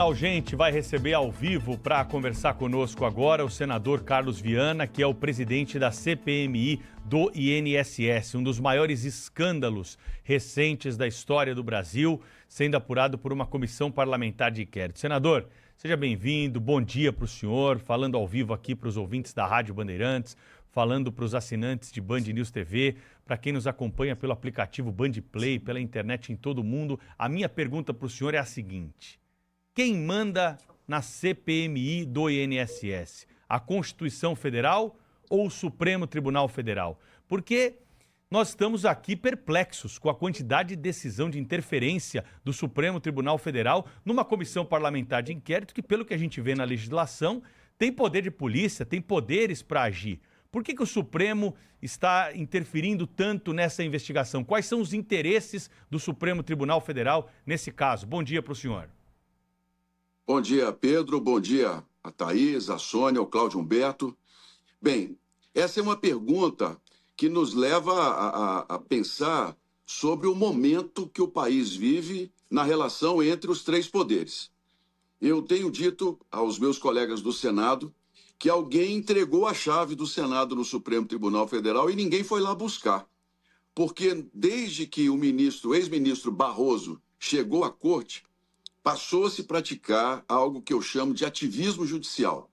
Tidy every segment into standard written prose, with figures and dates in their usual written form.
A gente vai receber ao vivo para conversar conosco agora o senador Carlos Viana, que é o presidente da CPMI do INSS, um dos maiores escândalos recentes da história do Brasil, sendo apurado por uma comissão parlamentar de inquérito. Senador, seja bem-vindo, bom dia para o senhor, falando ao vivo aqui para os ouvintes da Rádio Bandeirantes, falando para os assinantes de Band News TV, para quem nos acompanha pelo aplicativo Band Play, pela internet em todo o mundo. A minha pergunta para o senhor é a seguinte: quem manda na CPMI do INSS? A Constituição Federal ou o Supremo Tribunal Federal? Porque nós estamos aqui perplexos com a quantidade de decisão de interferência do Supremo Tribunal Federal numa comissão parlamentar de inquérito que, pelo que a gente vê na legislação, tem poder de polícia, tem poderes para agir. Por que o Supremo está interferindo tanto nessa investigação? Quais são os interesses do Supremo Tribunal Federal nesse caso? Bom dia para o senhor. Bom dia, Pedro. Bom dia a Thaís, a Sônia, o Cláudio Humberto. Bem, essa é uma pergunta que nos leva a pensar sobre o momento que o país vive na relação entre os três poderes. Eu tenho dito aos meus colegas do Senado que alguém entregou a chave do Senado no Supremo Tribunal Federal e ninguém foi lá buscar. Porque desde que o ex-ministro Barroso chegou à corte, passou a se praticar algo que eu chamo de ativismo judicial.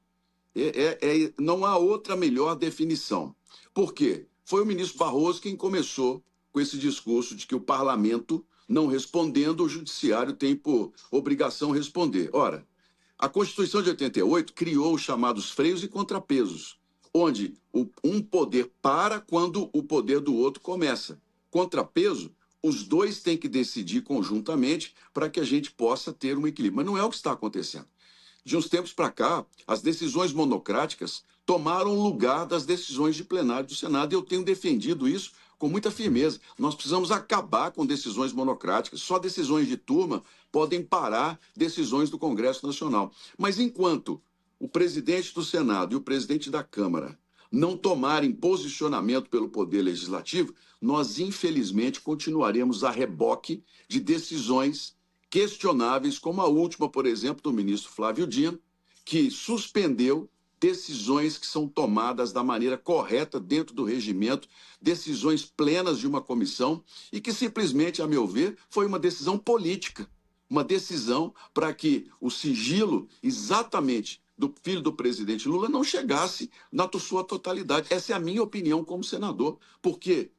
Não há outra melhor definição. Por quê? Foi o ministro Barroso quem começou com esse discurso de que o parlamento, não respondendo, o judiciário tem por obrigação responder. Ora, a Constituição de 88 criou os chamados freios e contrapesos, onde um poder para quando o poder do outro começa. Contrapeso, os dois têm que decidir conjuntamente para que a gente possa ter um equilíbrio. Mas não é o que está acontecendo. De uns tempos para cá, as decisões monocráticas tomaram lugar das decisões de plenário do Senado e eu tenho defendido isso com muita firmeza. Nós precisamos acabar com decisões monocráticas. Só decisões de turma podem parar decisões do Congresso Nacional. Mas enquanto o presidente do Senado e o presidente da Câmara não tomarem posicionamento pelo Poder Legislativo, nós, infelizmente, continuaremos a reboque de decisões questionáveis, como a última, por exemplo, do ministro Flávio Dino, que suspendeu decisões que são tomadas da maneira correta dentro do regimento, decisões plenas de uma comissão e que simplesmente, a meu ver, foi uma decisão política, uma decisão para que o sigilo exatamente do filho do presidente Lula não chegasse na sua totalidade. Essa é a minha opinião como senador, porque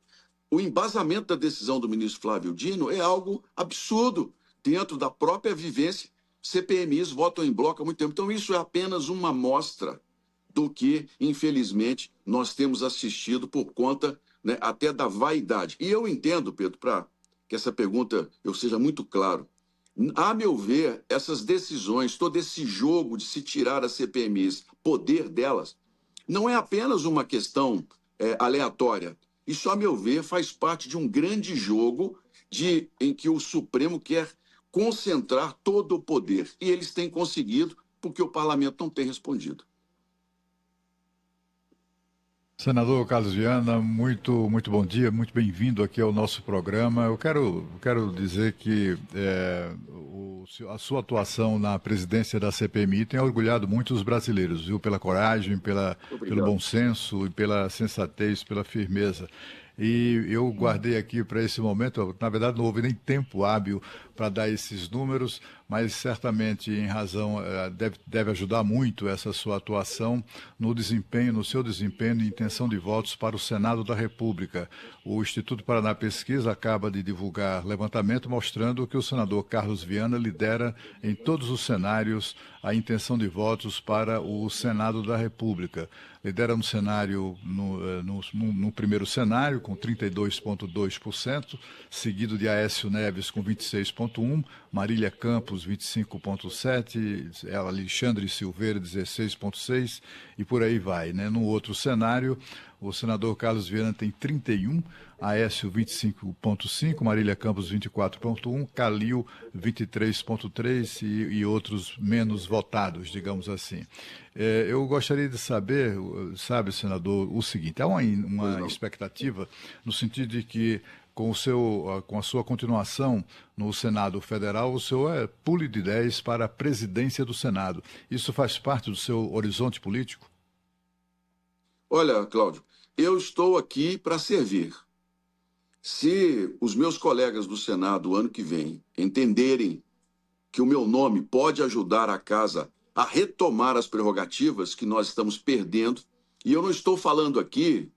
o embasamento da decisão do ministro Flávio Dino é algo absurdo dentro da própria vivência. CPMIs votam em bloco há muito tempo. Então isso é apenas uma amostra do que, infelizmente, nós temos assistido por conta, né, até da vaidade. E eu entendo, Pedro, para que essa pergunta eu seja muito claro, a meu ver, essas decisões, todo esse jogo de se tirar as CPMIs, poder delas, não é apenas uma questão aleatória. Isso, a meu ver, faz parte de um grande jogo em que o Supremo quer concentrar todo o poder. E eles têm conseguido, porque o parlamento não tem respondido. Senador Carlos Viana, muito bom dia, muito bem-vindo aqui ao nosso programa. Eu quero dizer que a sua atuação na presidência da CPMI tem orgulhado muito os brasileiros, viu? Pela coragem, pelo bom senso e pela sensatez, pela firmeza. E eu guardei aqui para esse momento, na verdade não houve nem tempo hábil para dar esses números, mas certamente em razão, deve ajudar muito essa sua atuação no seu desempenho e intenção de votos para o Senado da República. O Instituto Paraná Pesquisa acaba de divulgar levantamento mostrando que o senador Carlos Viana lidera em todos os cenários a intenção de votos para o Senado da República. Lidera no cenário, no primeiro cenário, com 32,2%, seguido de Aécio Neves com 26,1%, Marília Campos, 25,7%, Alexandre Silveira, 16,6%, e por aí vai, né? No outro cenário, o senador Carlos Viana tem 31%, Aécio 25,5%, Marília Campos 24,1%, Calil 23,3% e outros menos votados, digamos assim. Eu gostaria de saber, sabe, senador, o seguinte: há uma expectativa no sentido de que com a sua continuação no Senado Federal, o senhor pule de 10 para a presidência do Senado. Isso faz parte do seu horizonte político? Olha, Cláudio, eu estou aqui para servir. Se os meus colegas do Senado, ano que vem, entenderem que o meu nome pode ajudar a casa a retomar as prerrogativas que nós estamos perdendo, e eu não estou falando aqui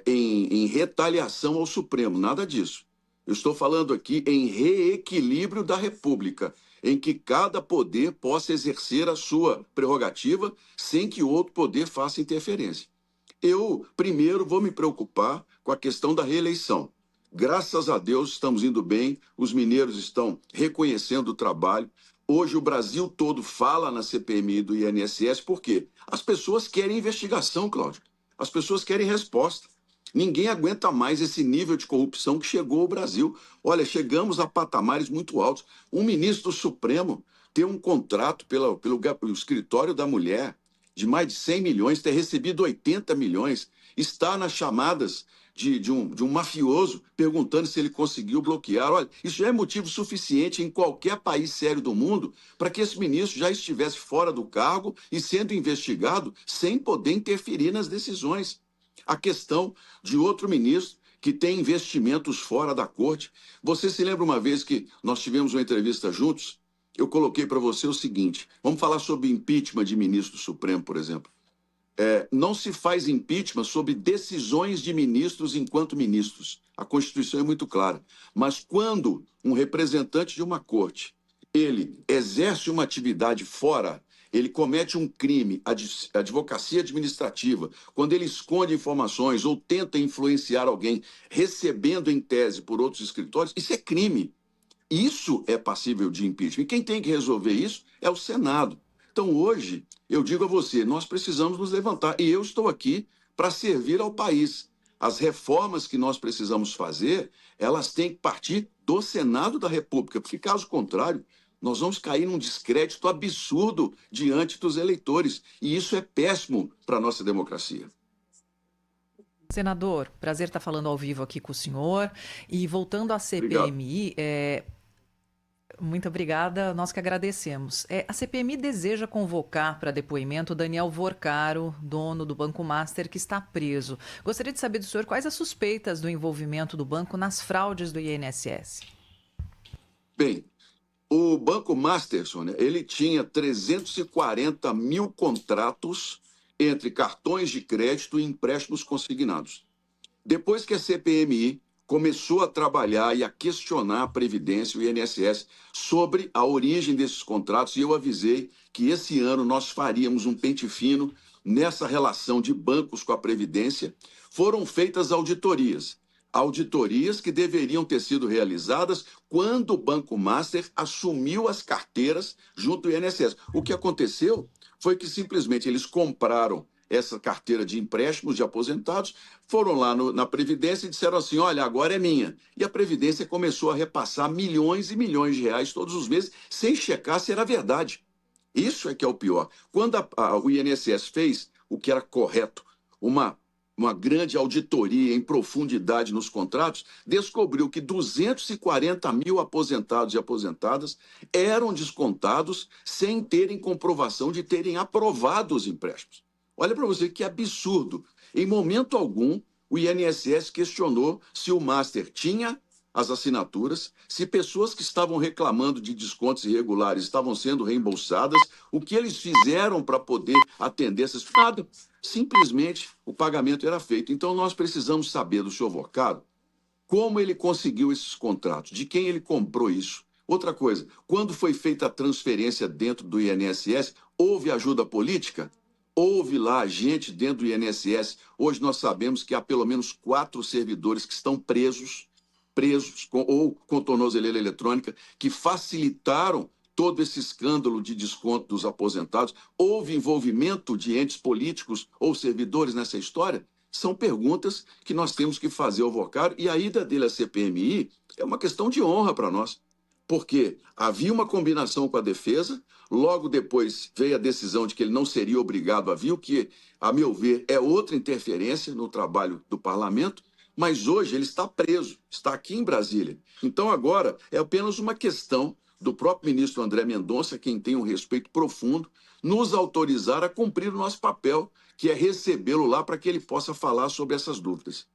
em retaliação ao Supremo, nada disso. Eu estou falando aqui em reequilíbrio da República, em que cada poder possa exercer a sua prerrogativa sem que outro poder faça interferência. Eu, primeiro, vou me preocupar com a questão da reeleição. Graças a Deus, estamos indo bem, os mineiros estão reconhecendo o trabalho. Hoje, o Brasil todo fala na CPMI do INSS, por quê? As pessoas querem investigação, Cláudio. As pessoas querem resposta. Ninguém aguenta mais esse nível de corrupção que chegou ao Brasil. Olha, chegamos a patamares muito altos. Um ministro do Supremo ter um contrato pelo escritório da mulher de mais de 100 milhões, ter recebido 80 milhões, está nas chamadas de um mafioso perguntando se ele conseguiu bloquear. Olha, isso já é motivo suficiente em qualquer país sério do mundo para que esse ministro já estivesse fora do cargo e sendo investigado sem poder interferir nas decisões. A questão de outro ministro que tem investimentos fora da corte. Você se lembra uma vez que nós tivemos uma entrevista juntos? Eu coloquei para você o seguinte, vamos falar sobre impeachment de ministro do Supremo, por exemplo. Não se faz impeachment sobre decisões de ministros enquanto ministros. A Constituição é muito clara. Mas quando um representante de uma corte, ele exerce uma atividade fora, ele comete um crime, advocacia administrativa, quando ele esconde informações ou tenta influenciar alguém, recebendo em tese por outros escritórios, isso é crime. Isso é passível de impeachment. E quem tem que resolver isso é o Senado. Então, hoje, eu digo a você, nós precisamos nos levantar. E eu estou aqui para servir ao país. As reformas que nós precisamos fazer, elas têm que partir do Senado da República, porque, caso contrário, nós vamos cair num descrédito absurdo diante dos eleitores. E isso é péssimo para a nossa democracia. Senador, prazer estar falando ao vivo aqui com o senhor. E voltando à CPMI, muito obrigada, nós que agradecemos. A CPMI deseja convocar para depoimento Daniel Vorcaro, dono do Banco Master, que está preso. Gostaria de saber do senhor quais as suspeitas do envolvimento do banco nas fraudes do INSS. Bem, o Banco Master, Sônia, ele tinha 340 mil contratos entre cartões de crédito e empréstimos consignados. Depois que a CPMI começou a trabalhar e a questionar a Previdência, o INSS, sobre a origem desses contratos, e eu avisei que esse ano nós faríamos um pente fino nessa relação de bancos com a Previdência, foram feitas auditorias. Auditorias que deveriam ter sido realizadas quando o Banco Master assumiu as carteiras junto ao INSS. O que aconteceu foi que simplesmente eles compraram essa carteira de empréstimos de aposentados, foram lá na Previdência e disseram assim, olha, agora é minha. E a Previdência começou a repassar milhões e milhões de reais todos os meses, sem checar se era verdade. Isso é que é o pior. Quando o INSS fez o que era correto, uma grande auditoria em profundidade nos contratos, descobriu que 240 mil aposentados e aposentadas eram descontados sem terem comprovação de terem aprovado os empréstimos. Olha para você que absurdo. Em momento algum, o INSS questionou se o Master tinha as assinaturas, se pessoas que estavam reclamando de descontos irregulares estavam sendo reembolsadas, o que eles fizeram para poder atender essas... Nada. Simplesmente o pagamento era feito. Então nós precisamos saber do senhor Vorcaro como ele conseguiu esses contratos, de quem ele comprou isso. Outra coisa, quando foi feita a transferência dentro do INSS, houve ajuda política? Houve lá gente dentro do INSS. Hoje nós sabemos que há pelo menos 4 servidores que estão presos com tornozeleira eletrônica, que facilitaram todo esse escândalo de desconto dos aposentados. Houve envolvimento de entes políticos ou servidores nessa história? São perguntas que nós temos que fazer ao Vorcaro, e a ida dele à CPMI é uma questão de honra para nós, porque havia uma combinação com a defesa, logo depois veio a decisão de que ele não seria obrigado a vir, o que, a meu ver, é outra interferência no trabalho do parlamento, mas hoje ele está preso, está aqui em Brasília. Então agora é apenas uma questão do próprio ministro André Mendonça, quem tem um respeito profundo, nos autorizar a cumprir o nosso papel, que é recebê-lo lá para que ele possa falar sobre essas dúvidas.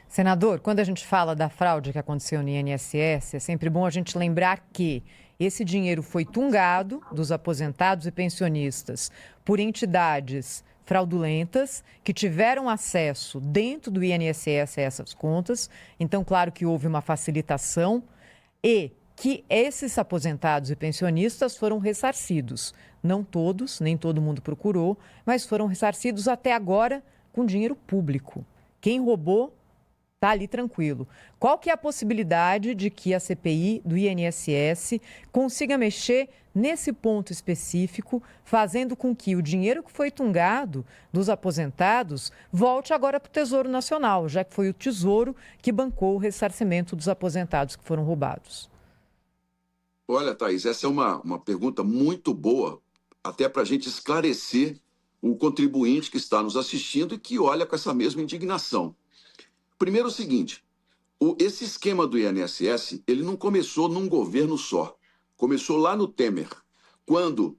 Senador, quando a gente fala da fraude que aconteceu no INSS, é sempre bom a gente lembrar que esse dinheiro foi tungado dos aposentados e pensionistas por entidades fraudulentas que tiveram acesso dentro do INSS a essas contas. Então, claro que houve uma facilitação e que esses aposentados e pensionistas foram ressarcidos. Não todos, nem todo mundo procurou, mas foram ressarcidos até agora com dinheiro público. Quem roubou está ali tranquilo. Qual que é a possibilidade de que a CPI do INSS consiga mexer nesse ponto específico, fazendo com que o dinheiro que foi tungado dos aposentados volte agora para o Tesouro Nacional, já que foi o Tesouro que bancou o ressarcimento dos aposentados que foram roubados? Olha, Thaís, essa é uma pergunta muito boa, até para a gente esclarecer o contribuinte que está nos assistindo e que olha com essa mesma indignação. Primeiro é o seguinte, esse esquema do INSS, ele não começou num governo só. Começou lá no Temer, quando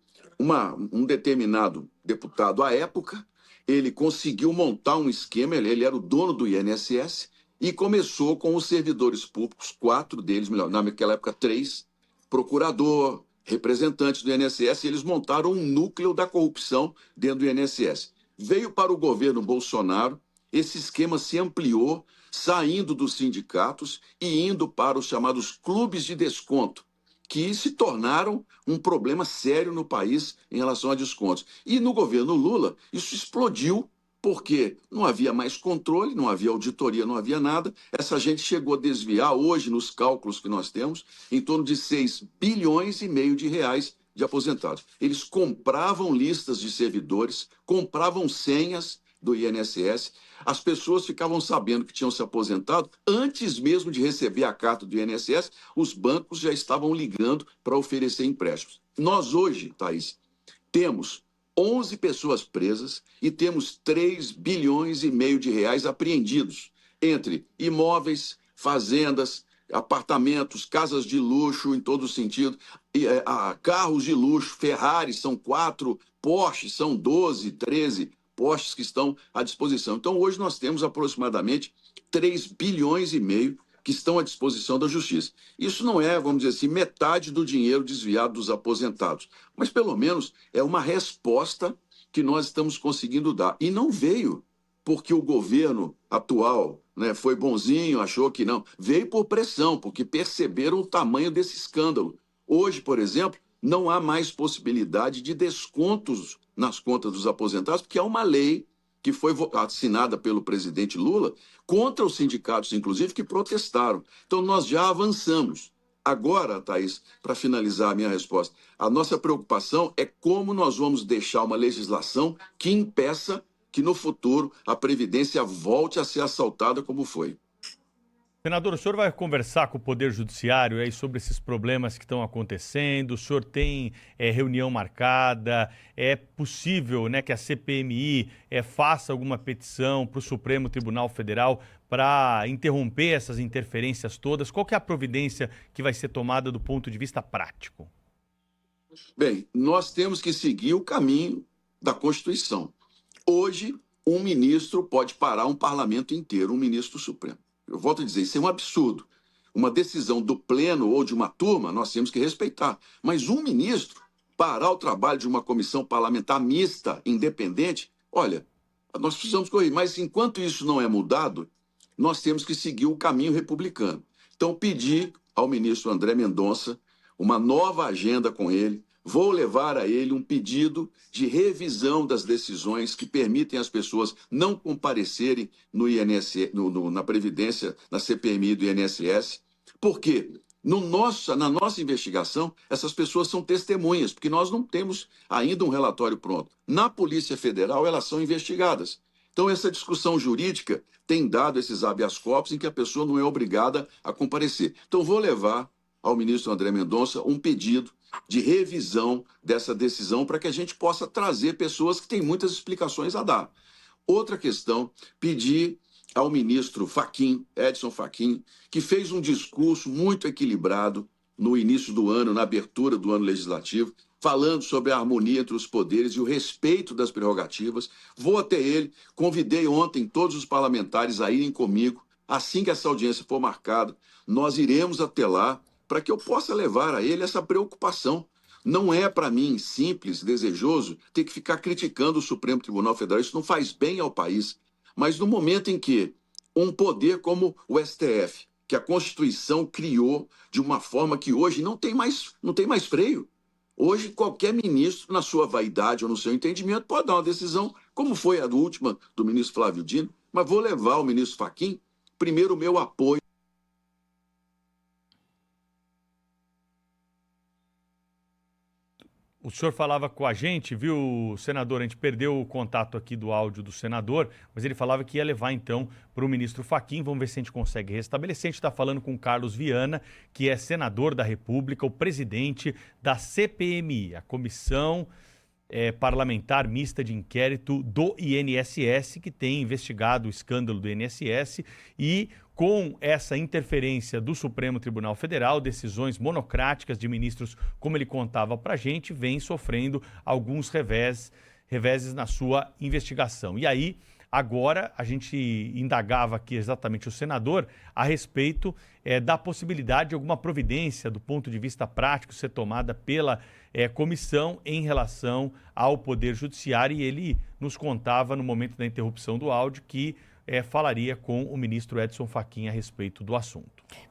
um determinado deputado à época, ele conseguiu montar um esquema, ele era o dono do INSS, e começou com os servidores públicos, 4 deles, melhor, naquela época 3, procurador, representantes do INSS, e eles montaram um núcleo da corrupção dentro do INSS. Veio para o governo Bolsonaro, esse esquema se ampliou, saindo dos sindicatos e indo para os chamados clubes de desconto, que se tornaram um problema sério no país em relação a descontos. E no governo Lula, isso explodiu, porque não havia mais controle, não havia auditoria, não havia nada. Essa gente chegou a desviar, hoje, nos cálculos que nós temos, em torno de 6,5 bilhões de reais de aposentados. Eles compravam listas de servidores, compravam senhas do INSS, as pessoas ficavam sabendo que tinham se aposentado, antes mesmo de receber a carta do INSS, os bancos já estavam ligando para oferecer empréstimos. Nós hoje, Thaís, temos 11 pessoas presas e temos 3,5 bilhões de reais apreendidos, entre imóveis, fazendas, apartamentos, casas de luxo em todo sentido, carros de luxo, Ferrari são 4, Porsche são 12, 13 postes que estão à disposição. Então, hoje nós temos aproximadamente 3,5 bilhões que estão à disposição da Justiça. Isso não é, vamos dizer assim, metade do dinheiro desviado dos aposentados, mas pelo menos é uma resposta que nós estamos conseguindo dar. E não veio porque o governo atual, né, foi bonzinho, achou que não. Veio por pressão, porque perceberam o tamanho desse escândalo. Hoje, por exemplo, não há mais possibilidade de descontos nas contas dos aposentados, porque há uma lei que foi assinada pelo presidente Lula contra os sindicatos, inclusive, que protestaram. Então, nós já avançamos. Agora, Thaís, para finalizar a minha resposta, a nossa preocupação é como nós vamos deixar uma legislação que impeça que, no futuro, a Previdência volte a ser assaltada como foi. Senador, o senhor vai conversar com o Poder Judiciário aí sobre esses problemas que estão acontecendo? O senhor tem reunião marcada? É possível, né, que a CPMI faça alguma petição para o Supremo Tribunal Federal para interromper essas interferências todas? Qual que é a providência que vai ser tomada do ponto de vista prático? Bem, nós temos que seguir o caminho da Constituição. Hoje, um ministro pode parar um parlamento inteiro, um ministro Supremo. Eu volto a dizer, isso é um absurdo. Uma decisão do pleno ou de uma turma, nós temos que respeitar. Mas um ministro parar o trabalho de uma comissão parlamentar mista, independente, olha, nós precisamos correr. Mas enquanto isso não é mudado, nós temos que seguir o caminho republicano. Então, pedir ao ministro André Mendonça uma nova agenda com ele. Vou levar a ele um pedido de revisão das decisões que permitem às pessoas não comparecerem no INSS, na Previdência, na CPMI do INSS. Por quê? Na nossa investigação, essas pessoas são testemunhas, porque nós não temos ainda um relatório pronto. Na Polícia Federal, elas são investigadas. Então, essa discussão jurídica tem dado esses habeas corpus em que a pessoa não é obrigada a comparecer. Então, vou levar ao ministro André Mendonça um pedido de revisão dessa decisão para que a gente possa trazer pessoas que têm muitas explicações a dar. Outra questão, pedir ao ministro Fachin, Edson Fachin, que fez um discurso muito equilibrado no início do ano, na abertura do ano legislativo, falando sobre a harmonia entre os poderes e o respeito das prerrogativas. Vou até ele, convidei ontem todos os parlamentares a irem comigo. Assim que essa audiência for marcada, nós iremos até lá para que eu possa levar a ele essa preocupação. Não é para mim simples, desejoso, ter que ficar criticando o Supremo Tribunal Federal. Isso não faz bem ao país. Mas no momento em que um poder como o STF, que a Constituição criou de uma forma que hoje não tem mais freio. Hoje, qualquer ministro, na sua vaidade ou no seu entendimento, pode dar uma decisão, como foi a última do ministro Flávio Dino, mas vou levar o ministro Fachin, primeiro, o meu apoio. O senhor falava com a gente, viu, senador? A gente perdeu o contato aqui do áudio do senador, mas ele falava que ia levar, então, para o ministro Fachin. Vamos ver se a gente consegue restabelecer. A gente está falando com o Carlos Viana, que é senador da República, o presidente da CPMI, a Comissão Parlamentar Mista de Inquérito do INSS, que tem investigado o escândalo do INSS e, com essa interferência do Supremo Tribunal Federal, decisões monocráticas de ministros, como ele contava para a gente, vem sofrendo alguns reveses na sua investigação. E aí, agora, a gente indagava aqui exatamente o senador a respeito da possibilidade de alguma providência do ponto de vista prático ser tomada pela comissão em relação ao Poder Judiciário, e ele nos contava no momento da interrupção do áudio que falaria com o ministro Edson Fachin a respeito do assunto.